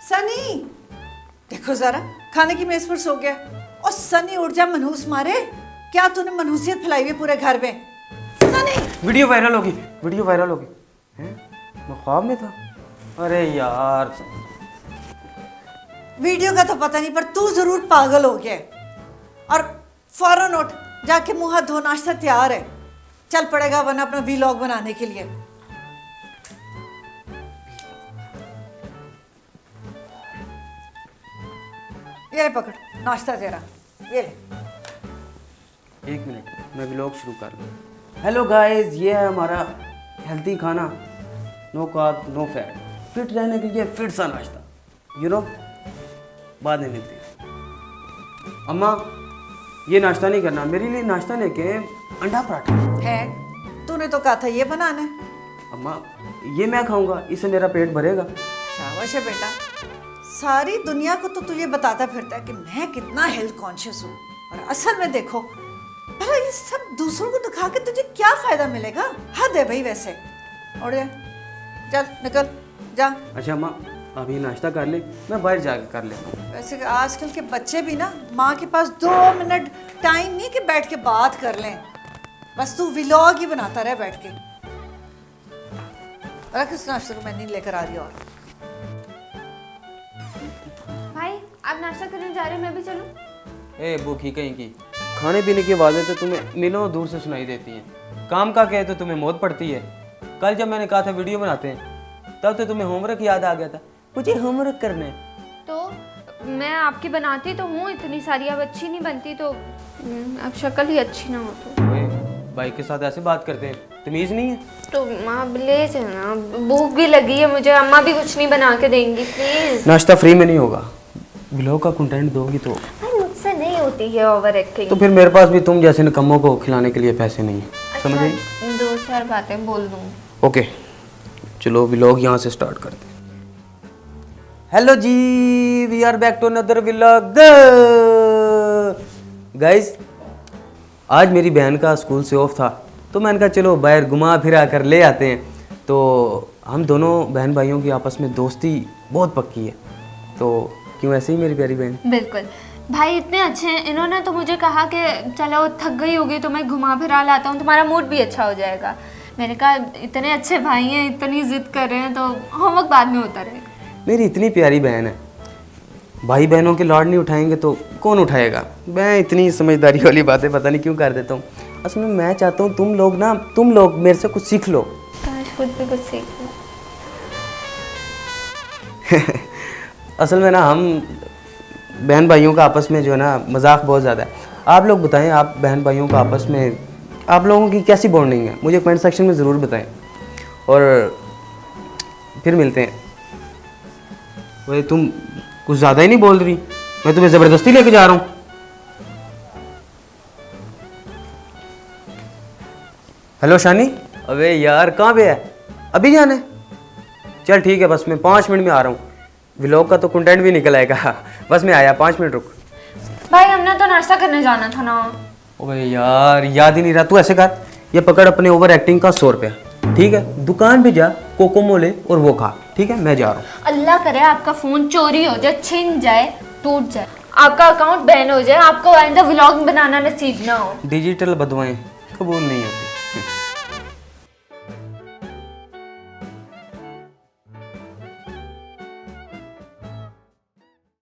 सनी, देखो जरा, खाने की मेज पर सो गया। और सनी उठ जा, मनहूस मारे। क्या तूने मनहूसियत फैलाई हुई पूरे घर में? सनी, वीडियो वायरल होगी, वीडियो वायरल होगी। हैं? मैं ख्वाब में था। अरे यार, वीडियो का तो पता नहीं, पर तू जरूर पागल हो गया है। और फौरन उठ, जाके मुंह हाथ धो, नाश्ता तैयार है। चल पड़ेगा वरना अपना वीलॉग बनाने के लिए। ये ले पकड़, नाश्ता तेरा, ये ले। एक मिनट, मैं व्लॉग शुरू कर लूँ। हेलो गाइस, ये है हमारा हेल्दी खाना, no carb no fat, fit रहने के लिए फिट सा नाश्ता, यू नो। बाद में मिलते हैं। अम्मा, ये नाश्ता नहीं करना, मेरे लिए नाश्ता लेके अंडा पराठा है। तूने तो कहा था ये बनाना है। अम्मा, ये मैं खाऊंगा, इससे मेरा पेट भरेगा। शाबाश है बेटा, सारी दुनिया को तो तू ये बताता फिरता है कि मैं कितना हेल्थ कॉन्शियस हूँ, और असल में देखो, भला ये सब दूसरों को दिखा के तुझे क्या फायदा मिलेगा? हद है भाई वैसे। उड़ जा, चल निकल जा। अच्छा अम्मा, अभी नाश्ता कर ले, मैं बाहर जाके कर लेता हूँ। वैसे आजकल के बच्चे भी ना, माँ के पास 2 मिनट टाइम नहीं कि बैठ के बात कर लें, बस तू व्लॉग ही बनाता रहे बैठ के। रख इस नाश्ते को, मैं नहीं लेकर आ रही। और भाई, आप नाश्ता करने जा रहे हैं, मैं भी चलूं? ए भूखी कहीं की, खाने पीने की आवाज़ें तो तुम्हें मीलों दूर से सुनाई देती हैं। काम का कहे तो तुम्हें मौत पड़ती है। कल जब मैंने कहा था वीडियो बनाते हैं, तब तो तुम्हें होमवर्क याद आ गया था। मुझे होमवर्क करना है। तो मैं आपकी बनाती तो हूँ इतनी सारी, अब अच्छी नहीं बनती तो अब शक्ल ही अच्छी ना हो तो। ओए, भाई के साथ ऐसे बात करते हैं, तमीज़ नहीं है? तो माँ ले चलना, भूख भी लगी है मुझे, अम्मा भी कुछ नहीं बना के देंगी प्लीज। नाश्ता फ्री में नहीं होगा, व्लॉग का कंटेंट दोगी तो। भाई मुझसे नहीं होती है ओवर एक्टिंग। तो फिर मेरे पास भी तुम जैसे निकम्मों को खिलाने के लिए पैसे नहीं है, समझ आई? 2-4 बातें बोल दूँ। ओके, चलो व्लॉग यहाँ से स्टार्ट करते हैं। हेलो जी, we are back to another vlog. Guys, आज मेरी बहन का स्कूल से ऑफ था, तो मैंने कहा चलो बाहर घुमा फिरा कर ले आते हैं। तो हम दोनों बहन भाइयों की आपस में दोस्ती बहुत पक्की है। तो क्यों, ऐसे ही मेरी प्यारी बहन? बिल्कुल भाई, इतने अच्छे हैं। इन्होंने तो मुझे कहा कि चलो थक गई होगी तो मैं घुमा फिरा लाता हूँ, तुम्हारा मूड भी अच्छा हो जाएगा। मैंने कहा इतने अच्छे भाई हैं, इतनी जिद कर रहे हैं, तो होमवर्क बाद में होता रहेगा। मेरी इतनी प्यारी बहन है, भाई बहनों के लाड नहीं उठाएंगे तो कौन उठाएगा? मैं इतनी समझदारी वाली बातें पता नहीं क्यों कर देता हूँ। असल में मैं चाहता हूँ तुम लोग मेरे से कुछ सीख लो। काश खुद भी कुछ सीख लो। असल में ना, हम बहन भाइयों का आपस में जो है ना, मजाक बहुत ज़्यादा है। आप लोग बताएं, आप बहन भाइयों का आपस में आप लोगों की कैसी बॉन्डिंग है? मुझे कमेंट सेक्शन में ज़रूर बताएं। और फिर मिलते हैं। वही, तुम कुछ ज़्यादा ही नहीं बोल रही, मैं तुम्हें ज़बरदस्ती लेके जा रहा हूँ। हेलो शानी, अबे यार कहाँ पे है? अभी जाना है? चल ठीक है, बस मैं 5 मिनट में आ रहा हूँ। व्लॉग का तो कंटेंट भी निकल आएगा। बस मैं आया, 5 मिनट रुक। भाई हमने तो नाश्ता करने जाना था ना। ओए यार, याद ही नहीं रहा। तू ऐसे कर, ये पकड़ अपने ओवर एक्टिंग का 100 रुपया, ठीक है? दुकान पे जा, कोको ले और वो खा, ठीक है? मैं जा रहा हूँ। अल्लाह करे आपका फोन चोरी हो जाए, छिन जाए, टूट जाए, आपका अकाउंट बैन हो जाए, आपको आइंदा व्लॉग बनाना नसीब ना हो। डिजिटल बदवाएं कबूल नहीं।